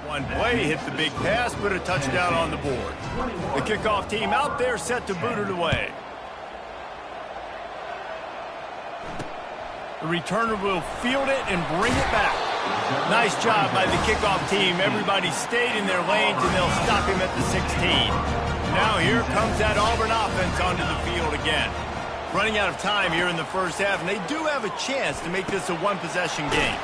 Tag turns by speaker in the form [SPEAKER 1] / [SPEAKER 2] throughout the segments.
[SPEAKER 1] One play, hit the big pass, put a touchdown on the board. The kickoff team out there set to boot it away. The returner will field it and bring it back. Nice job by the kickoff team. Everybody stayed in their lanes, and they'll stop him at the 16. Now here comes that Auburn offense onto the field again. Running out of time here in the first half, and they do have a chance to make this a one-possession game.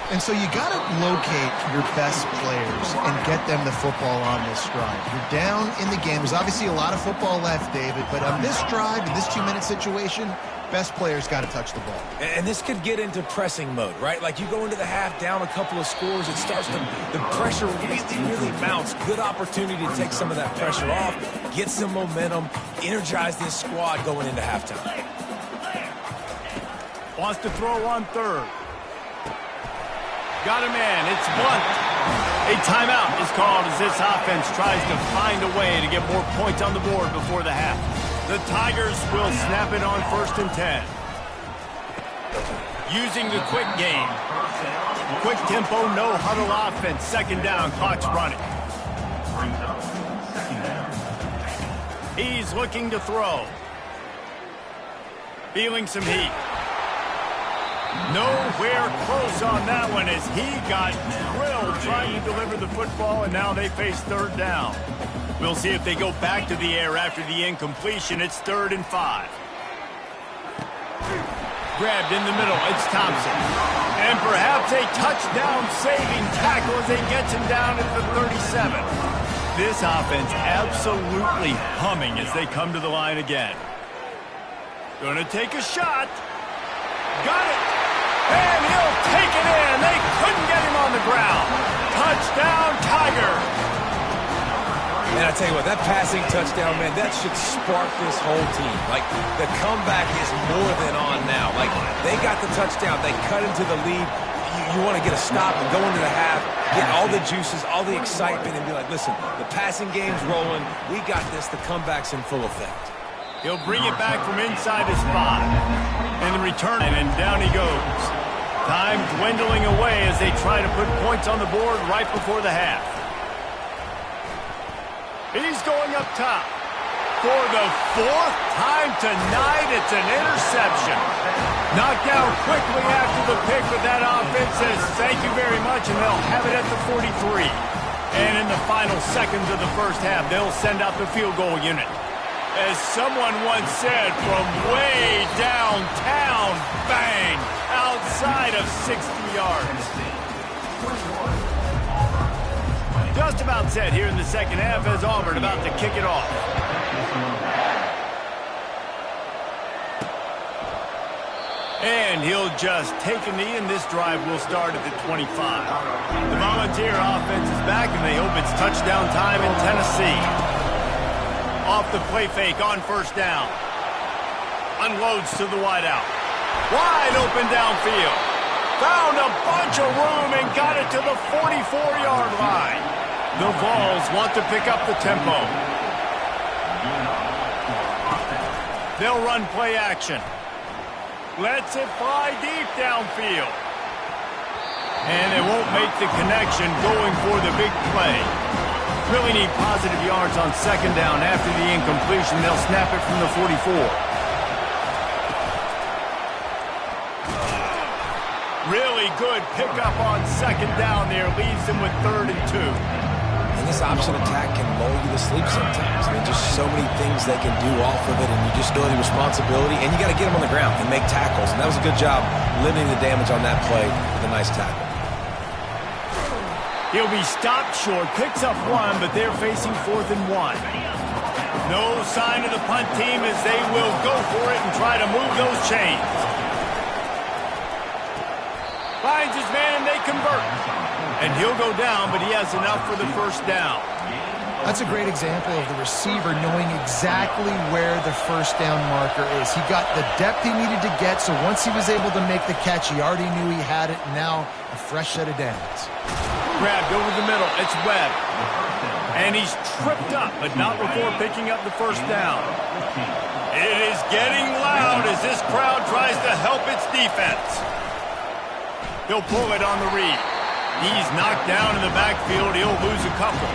[SPEAKER 2] And so you got to locate your best players and get them the football on this drive. You're down in the game. There's obviously a lot of football left, David, but on this drive, in this 2-minute situation, best players got to touch the ball.
[SPEAKER 3] And this could get into pressing mode, right? Like you go into the half down a couple of scores, it starts to, the pressure really mounts. Good opportunity to take some of that pressure off, get some momentum, energize this squad going into halftime.
[SPEAKER 1] Wants to throw on third. Got a man. It's Blunt. A timeout is called as this offense tries to find a way to get more points on the board before the half. The Tigers will snap it on 1st and 10. Using the quick game. Quick tempo, no huddle offense. 2nd down, clock's running. He's looking to throw. Feeling some heat. Nowhere close on that one as he got drilled trying to deliver the football, and now they face 3rd down. We'll see if they go back to the air after the incompletion. It's 3rd and 5. Grabbed in the middle. It's Thompson. And perhaps a touchdown-saving tackle as they get him down at the 37. This offense absolutely humming as they come to the line again. Gonna take a shot. Got it. And he'll take it in. They couldn't get him on the ground. Touchdown, Tiger.
[SPEAKER 3] And I tell you what, that passing touchdown, man, that should spark this whole team. Like, the comeback is more than on now. Like, they got the touchdown. They cut into the lead. You want to get a stop and go into the half, get all the juices, all the excitement, and be like, listen, the passing game's rolling. We got this. The comeback's in full effect.
[SPEAKER 1] He'll bring it back from inside his 5. And the return, and down he goes. Time dwindling away as they try to put points on the board right before the half. He's going up top. For the 4th time tonight, it's an interception. Knocked down quickly after the pick, but that offense says thank you very much, and they'll have it at the 43. And in the final seconds of the first half, they'll send out the field goal unit. As someone once said, from way downtown, bang, outside of 60 yards. Just about set here in the second half as Auburn about to kick it off. And he'll just take a knee, and this drive will start at the 25. The Volunteer offense is back, and they hope it's touchdown time in Tennessee. Off the play fake on 1st down. Unloads to the wideout. Wide open downfield. Found a bunch of room and got it to the 44-yard line. The Vols want to pick up the tempo. They'll run play action. Lets it fly deep downfield. And it won't make the connection going for the big play. Really need positive yards on 2nd down after the incompletion. They'll snap it from the 44. Really good pickup on 2nd down there. Leaves them with 3rd and 2.
[SPEAKER 3] And this option attack can lull you to sleep sometimes. I mean, just so many things they can do off of it, and you just feel the responsibility, and you got to get them on the ground and make tackles. And that was a good job limiting the damage on that play with a nice tackle.
[SPEAKER 1] He'll be stopped short, picks up 1, but they're facing 4th and 1. No sign of the punt team as they will go for it and try to move those chains. Finds his man, and they convert. And he'll go down, but he has enough for the 1st down.
[SPEAKER 2] That's a great example of the receiver knowing exactly where the 1st down marker is. He got the depth he needed to get, so once he was able to make the catch, he already knew he had it, and now a fresh set of downs.
[SPEAKER 1] Grabbed over the middle. It's Webb. And he's tripped up, but not before picking up the 1st down. It is getting loud as this crowd tries to help its defense. He'll pull it on the read. He's knocked down in the backfield. He'll lose a couple.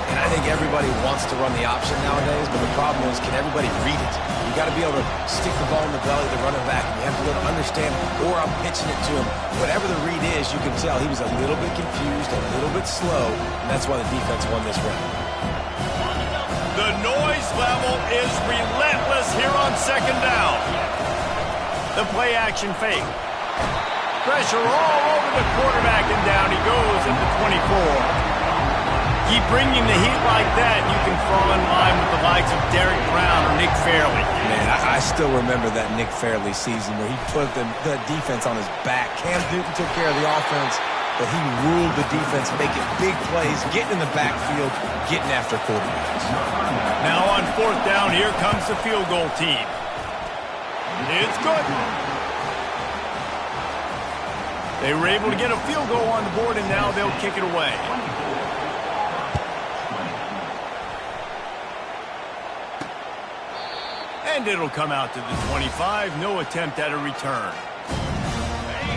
[SPEAKER 3] And I think everybody wants to run the option nowadays, but the problem is, can everybody read it? You got to be able to stick the ball in the belly of the running back. You have to be able to understand, or I'm pitching it to him. Whatever the read is, you can tell he was a little bit confused, a little bit slow, and that's why the defense won this round.
[SPEAKER 1] The noise level is relentless here on second down. The play action fake. Pressure all over the quarterback, and down he goes at the 24. Keep bringing the heat like that, and you can fall in line with the likes of Derek Brown or Nick Fairley.
[SPEAKER 3] Man, I still remember that Nick Fairley season where he put the defense on his back. Cam Newton took care of the offense, but he ruled the defense, making big plays, getting in the backfield, getting after quarterbacks.
[SPEAKER 1] Now on fourth down, here comes the field goal team. It's good. They were able to get a field goal on the board, and now they'll kick it away. And it'll come out to the 25. No attempt at a return.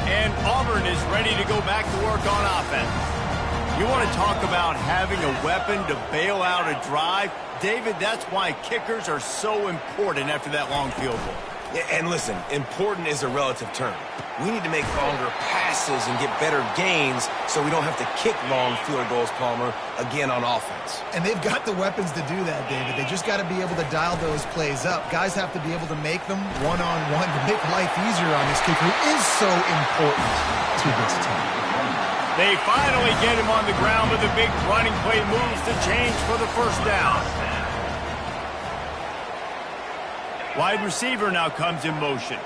[SPEAKER 1] And Auburn is ready to go back to work on offense. You want to talk about having a weapon to bail out a drive? David, that's why kickers are so important after that long field goal.
[SPEAKER 3] Yeah, and listen, important is a relative term. We need to make longer passes and get better gains so we don't have to kick long field goals, Palmer, again on offense.
[SPEAKER 2] And they've got the weapons to do that, David. They just got to be able to dial those plays up. Guys have to be able to make them one-on-one to make life easier on this kicker who is so important to this team.
[SPEAKER 1] They finally get him on the ground with a big running play moves to change for the first down. Wide receiver now comes in motion.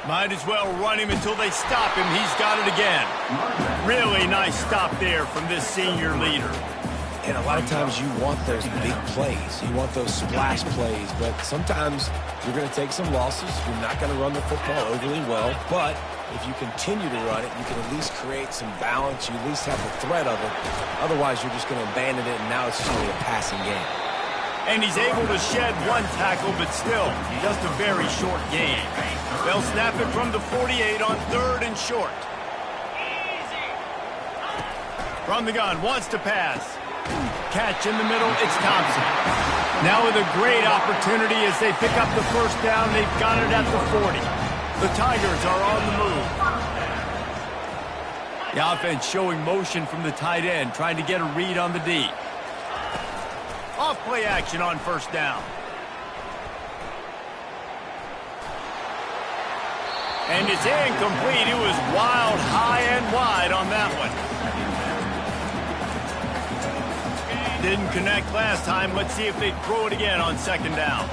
[SPEAKER 1] Might as well run him until they stop him. He's got it again. Really nice stop there from this senior leader.
[SPEAKER 3] And a lot of times you want those big plays. You want those splash plays. But sometimes you're going to take some losses. You're not going to run the football overly well. But if you continue to run it, you can at least create some balance. You at least have the threat of it. Otherwise, you're just going to abandon it, and now it's just really a passing game.
[SPEAKER 1] And he's able to shed one tackle, but still, just a very short gain. They'll snap it from the 48 on third and short. From the gun, wants to pass. Catch in the middle, it's Thompson. Now with a great opportunity as they pick up the first down, they've got it at the 40. The Tigers are on the move. The offense showing motion from the tight end, trying to get a read on the D. Off play action on first down. And it's incomplete. It was wild, high and wide on that one. Didn't connect last time. Let's see if they throw it again on second down.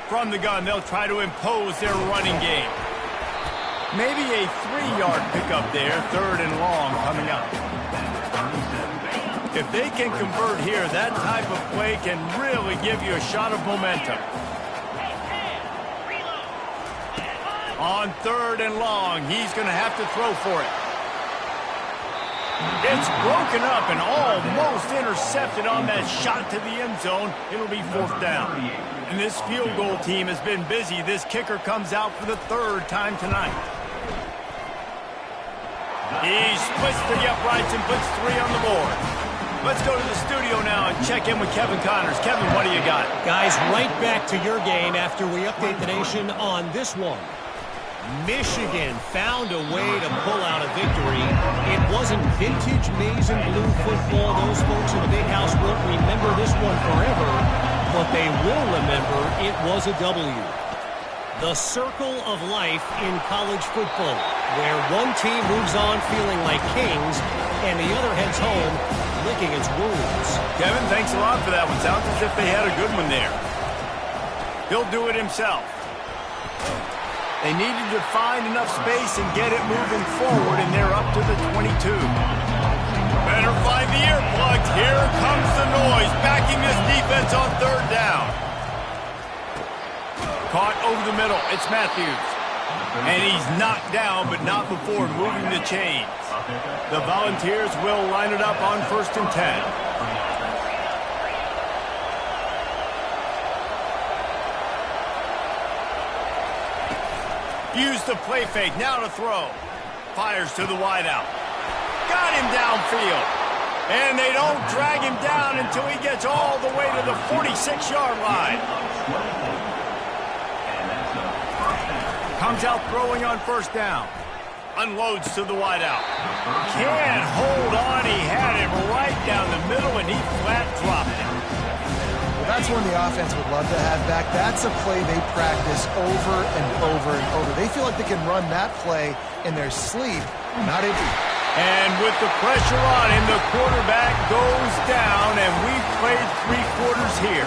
[SPEAKER 1] From the gun, they'll try to impose their running game. Maybe a 3-yard pickup there, third and long coming up. If they can convert here, that type of play can really give you a shot of momentum. On third and long, he's going to have to throw for it. It's broken up and almost intercepted on that shot to the end zone. It'll be fourth down. And this field goal team has been busy. This kicker comes out for the third time tonight. He splits the uprights and puts 3 on the board. Let's go to the studio now and check in with Kevin Connors. Kevin, what do you got?
[SPEAKER 4] Guys, right back to your game after we update the nation on this one. Michigan found a way to pull out a victory. It wasn't vintage maize and blue football. Those folks in the big house won't remember this one forever, but they will remember it was a W. The circle of life in college football, where one team moves on feeling like kings and the other heads home licking its wounds.
[SPEAKER 1] Kevin, thanks a lot for that one. Sounds as if they had a good one there. He'll do it himself. They needed to find enough space and get it moving forward, and they're up to the 22. Better find the earplugs. Here comes the noise, backing this defense on third down. Caught over the middle. It's Matthews. And he's knocked down, but not before moving the chains. The Volunteers will line it up on 1st and 10. Use the play fake, now to throw. Fires to the wideout. Got him downfield. And they don't drag him down until he gets all the way to the 46-yard line. Comes out throwing on first down. Unloads to the wideout. Can't hold on. He had it right down the middle, and he flat dropped it.
[SPEAKER 2] Well, that's one the offense would love to have back. That's a play they practice over and over and over. They feel like they can run that play in their sleep, not empty.
[SPEAKER 1] And with the pressure on him, the quarterback goes down, and we've played 3 quarters here.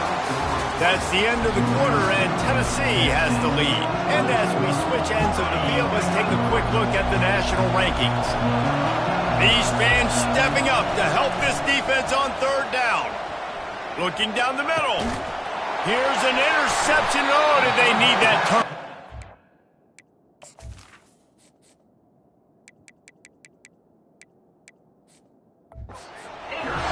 [SPEAKER 1] That's the end of the quarter, and Tennessee has the lead. And as we switch ends of the field, let's take a quick look at the national rankings. These fans stepping up to help this defense on third down. Looking down the middle. Here's an interception. Oh, did they need that turn?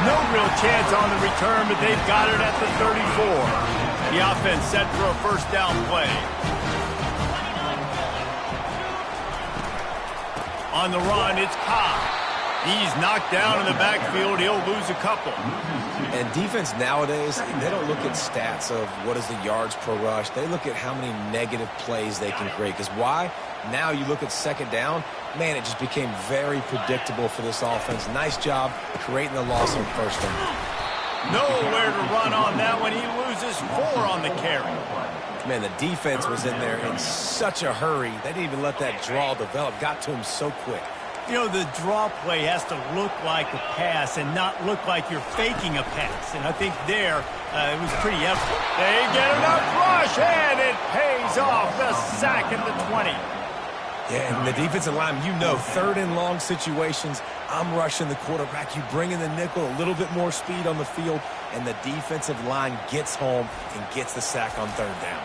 [SPEAKER 1] No real chance on the return, but they've got it at the 34. The offense set for a first down play. On the run, it's Cobb. He's knocked down in the backfield. He'll lose a couple.
[SPEAKER 3] And defense nowadays, they don't look at stats of what is the yards per rush. They look at how many negative plays they can create. Because why? Now you look at second down, man, it just became very predictable for this offense. Nice job creating the loss on first down.
[SPEAKER 1] Nowhere to run on that one. He loses 4 on the carry.
[SPEAKER 3] Man, the defense was in there in such a hurry. They didn't even let that draw develop. Got to him so quick.
[SPEAKER 1] You know, the draw play has to look like a pass and not look like you're faking a pass. And I think there, it was pretty evident. They get enough rush, and it pays off. The sack at the 20.
[SPEAKER 3] Yeah, and the defensive line, you know, third and long situations, I'm rushing the quarterback. You bring in the nickel, a little bit more speed on the field, and the defensive line gets home and gets the sack on third down.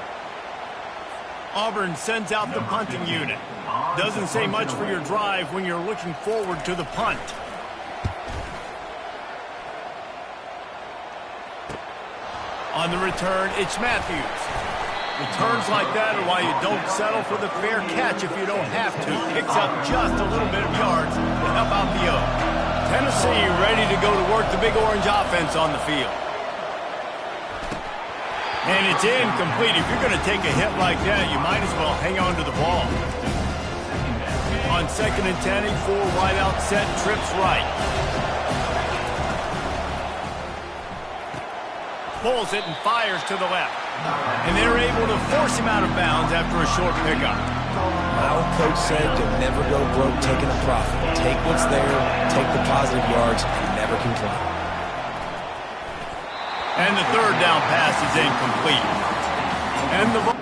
[SPEAKER 1] Auburn sends out the punting unit. Doesn't say much for your drive when you're looking forward to the punt. On the return, it's Matthews. Returns like that are why you don't settle for the fair catch if you don't have to. Picks up just a little bit of yards to help out the O. Tennessee ready to go to work the Big Orange offense on the field. And it's incomplete. If you're going to take a hit like that, you might as well hang on to the ball. On 2nd and 10, a 4 wide out set, trips right. Pulls it and fires to the left. And they're able to force him out of bounds after a short pickup.
[SPEAKER 3] My old coach said to never go broke taking a profit. Take what's there, take the positive yards, and never complain.
[SPEAKER 1] And the third down pass is incomplete. And the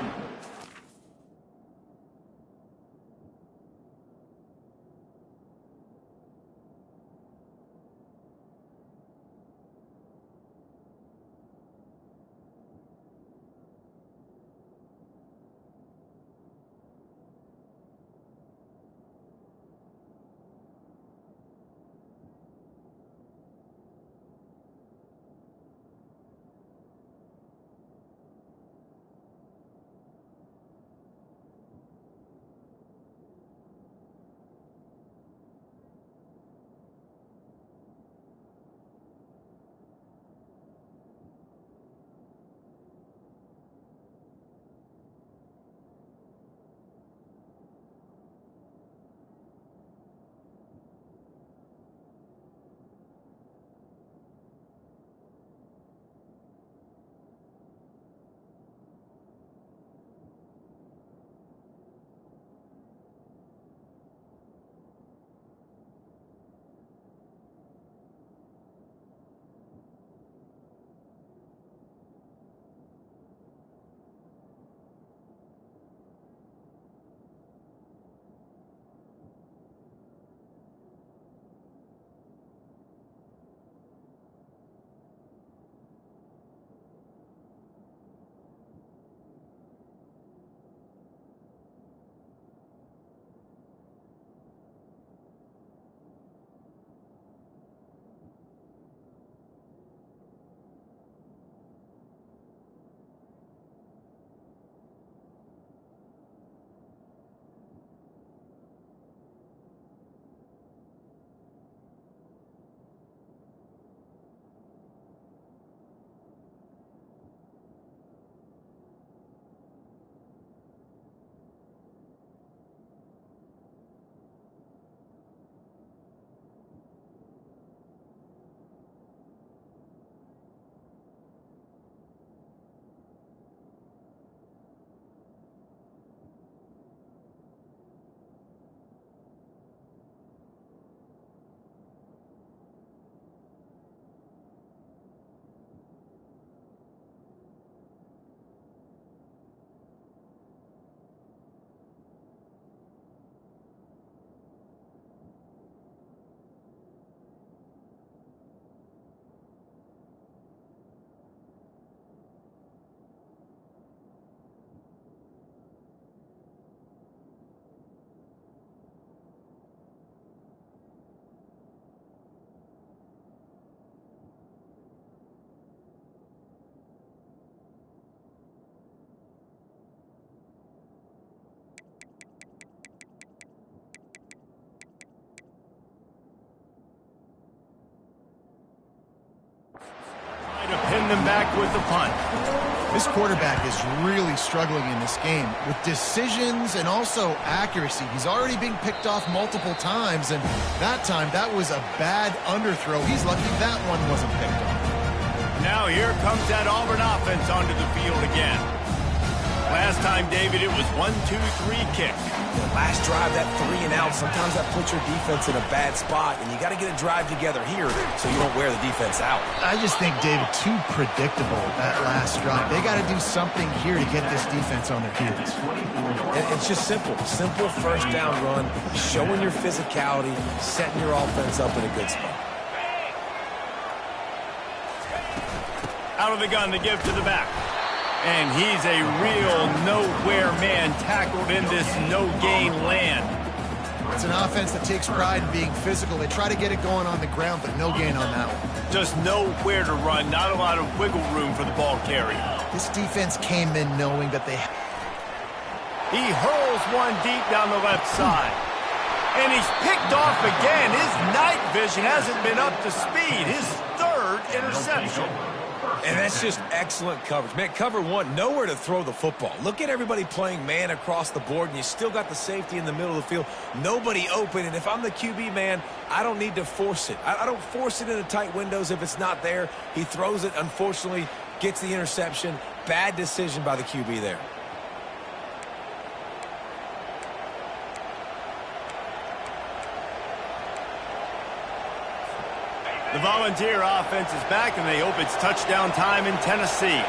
[SPEAKER 1] to pin them back with the punt.
[SPEAKER 2] This quarterback is really struggling in this game with decisions and also accuracy. He's already being picked off multiple times, and that time that was a bad underthrow. He's lucky that one wasn't picked off.
[SPEAKER 1] Now here comes that Auburn offense onto the field again. Last time, David, it was 1-2-3 kick.
[SPEAKER 3] Last drive, that 3 and out, sometimes that puts your defense in a bad spot, and you got to get a drive together here so you don't wear the defense out.
[SPEAKER 2] I just think, David, too predictable, that last drive. They got to do something here to get this defense on their heels.
[SPEAKER 3] It's just simple. Simple first down run, showing your physicality, setting your offense up in a good spot.
[SPEAKER 1] Out of the gun to give to the back. And he's a real nowhere man tackled in this no-gain land.
[SPEAKER 2] It's an offense that takes pride in being physical. They try to get it going on the ground, but no gain on that one.
[SPEAKER 1] Just nowhere to run. Not a lot of wiggle room for the ball carrier.
[SPEAKER 2] This defense came in knowing that they...
[SPEAKER 1] He hurls one deep down the left side. And he's picked off again. His night vision hasn't been up to speed. His third interception.
[SPEAKER 3] And that's just excellent coverage. Man, cover one, nowhere to throw the football. Look at everybody playing man across the board, and you still got the safety in the middle of the field. Nobody open, and if I'm the QB, man, I don't need to force it. I don't force it into tight windows if it's not there. He throws it, unfortunately, gets the interception. Bad decision by the QB there.
[SPEAKER 1] The Volunteer offense is back, and they hope it's touchdown time in Tennessee.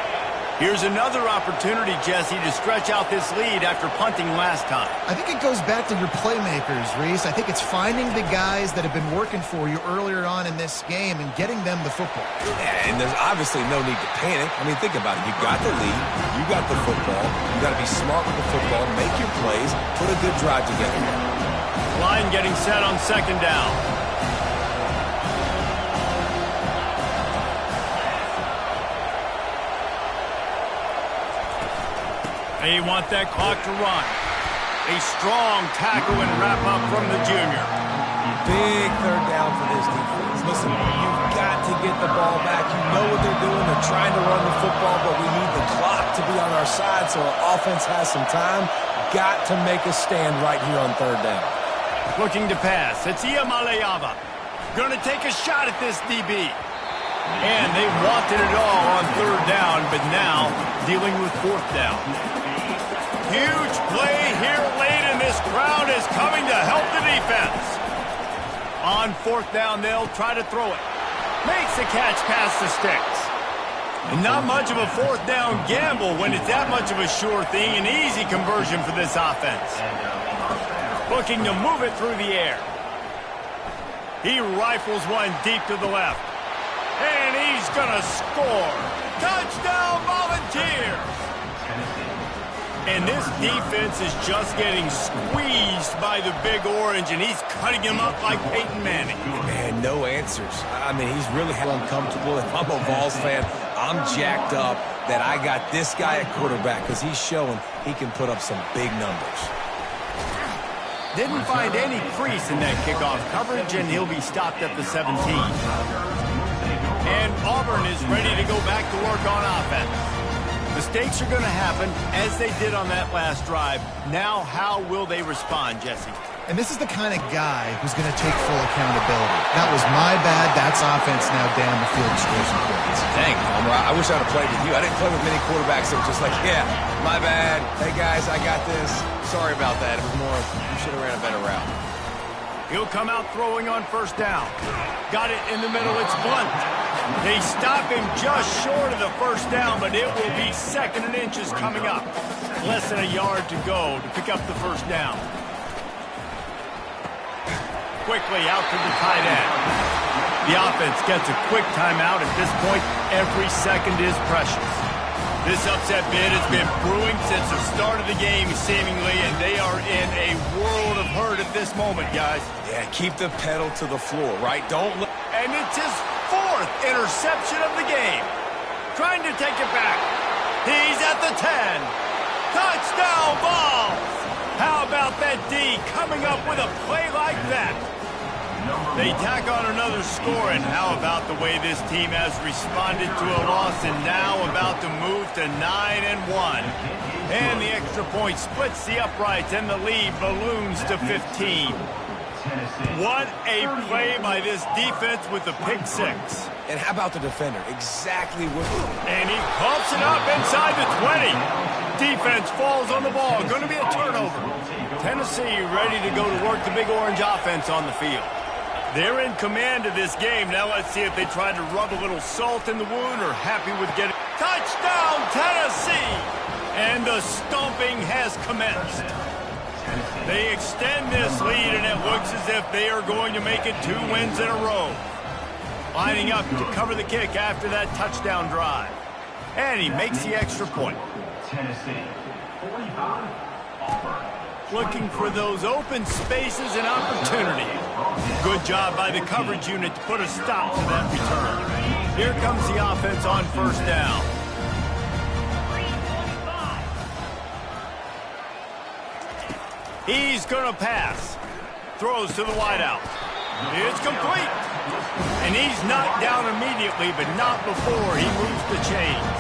[SPEAKER 1] Here's another opportunity, Jesse, to stretch out this lead after punting last time.
[SPEAKER 2] I think it goes back to your playmakers, Reese. I think it's finding the guys that have been working for you earlier on in this game and getting them the football.
[SPEAKER 3] Yeah, and there's obviously no need to panic. I mean, think about it. You got the lead. You got the football. You got to be smart with the football, make your plays, put a good drive together.
[SPEAKER 1] Line getting set on second down. They want that clock to run. A strong tackle and wrap up from the junior.
[SPEAKER 3] Big third down for this defense. Listen, you've got to get the ball back. You know what they're doing. They're trying to run the football, but we need the clock to be on our side so our offense has some time. Got to make a stand right here on third down.
[SPEAKER 1] Looking to pass. It's Iamaleava. Going to take a shot at this DB. And they wanted it all on third down, but now dealing with fourth down. Huge play here late, and this crowd is coming to help the defense. On fourth down, they'll try to throw it. Makes the catch past the sticks. And not much of a fourth down gamble when it's that much of a sure thing. An easy conversion for this offense. Looking to move it through the air. He rifles one deep to the left. And he's going to score. Touchdown, Volunteers! And this defense is just getting squeezed by the Big Orange, and he's cutting him up like Peyton Manning.
[SPEAKER 3] Man, no answers. I mean, he's really uncomfortable. If I'm a Vols fan, I'm jacked up that I got this guy at quarterback because he's showing he can put up some big numbers.
[SPEAKER 1] Didn't find any crease in that kickoff coverage, and he'll be stopped at the 17. And Auburn is ready to go back to work on offense. Mistakes are going to happen, as they did on that last drive. Now, how will they respond, Jesse?
[SPEAKER 2] And this is the kind of guy who's going to take full accountability. That was my bad. That's offense now down the field to score some points.
[SPEAKER 3] Dang, Homer, I wish I'd have played with you. I didn't play with many quarterbacks that were just like, yeah, my bad. Hey, guys, I got this. Sorry about that. It was more, you should have ran a better route.
[SPEAKER 1] He'll come out throwing on first down. Got it in the middle. It's Blunt. They stop him just short of the first down, but it will be second and inches coming up. Less than a yard to go to pick up the first down. Quickly out to the tight end. The offense gets a quick timeout. At this point, every second is precious. This upset bid has been brewing since the start of the game, seemingly, and they are in a world of hurt at this moment, guys.
[SPEAKER 3] Yeah, keep the pedal to the floor, right?
[SPEAKER 1] And it's his fourth interception of the game. Trying to take it back. He's at the 10. Touchdown Vols! How about that D coming up with a play like that? They tack on another score, and how about the way this team has responded to a loss and now about to move to 9-1. And the extra point splits the uprights, and the lead balloons to 15. What a play by this defense with the pick six.
[SPEAKER 3] And how about the defender? Exactly what...
[SPEAKER 1] And he pumps it up inside the 20. Defense falls on the ball. Going to be a turnover. Tennessee ready to go to work the Big Orange offense on the field. They're in command of this game. Now let's see if they try to rub a little salt in the wound or happy with getting... Touchdown, Tennessee! And the stomping has commenced. They extend this lead, and it looks as if they are going to make it 2 wins in a row. Lining up to cover the kick after that touchdown drive. And he makes the extra point.
[SPEAKER 5] Tennessee, 45, Auburn.
[SPEAKER 1] Looking for those open spaces and opportunities. Good job by the coverage unit to put a stop to that return. Here comes the offense on first down. He's going to pass. Throws to the wideout. It's complete. And he's knocked down immediately, but not before he moves the chains.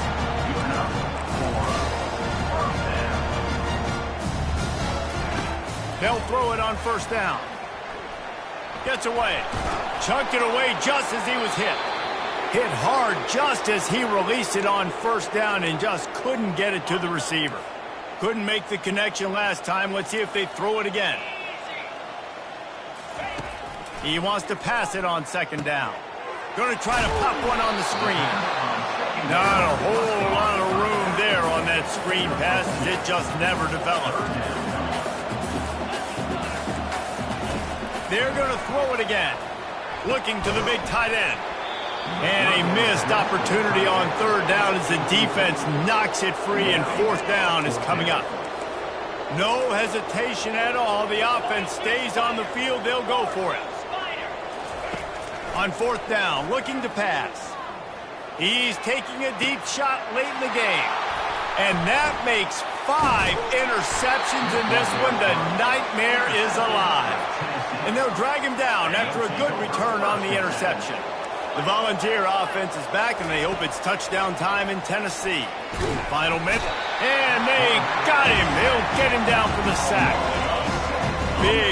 [SPEAKER 1] They'll throw it on first down. Gets away. Chunked it away just as he was hit. Hit hard just as he released it on first down and just couldn't get it to the receiver. Couldn't make the connection last time. Let's see if they throw it again. He wants to pass it on second down. Going to try to pop one on the screen. Not a whole lot of room there on that screen pass as it just never developed. They're going to throw it again. Looking to the big tight end. And a missed opportunity on third down as the defense knocks it free, and fourth down is coming up. No hesitation at all. The offense stays on the field. They'll go for it. On fourth down, looking to pass. He's taking a deep shot late in the game. And that makes 5 interceptions in this one. The nightmare is alive. And they'll drag him down after a good return on the interception. The Volunteer offense is back, and they hope it's touchdown time in Tennessee. Final minute. And they got him. They'll get him down for the sack. Big.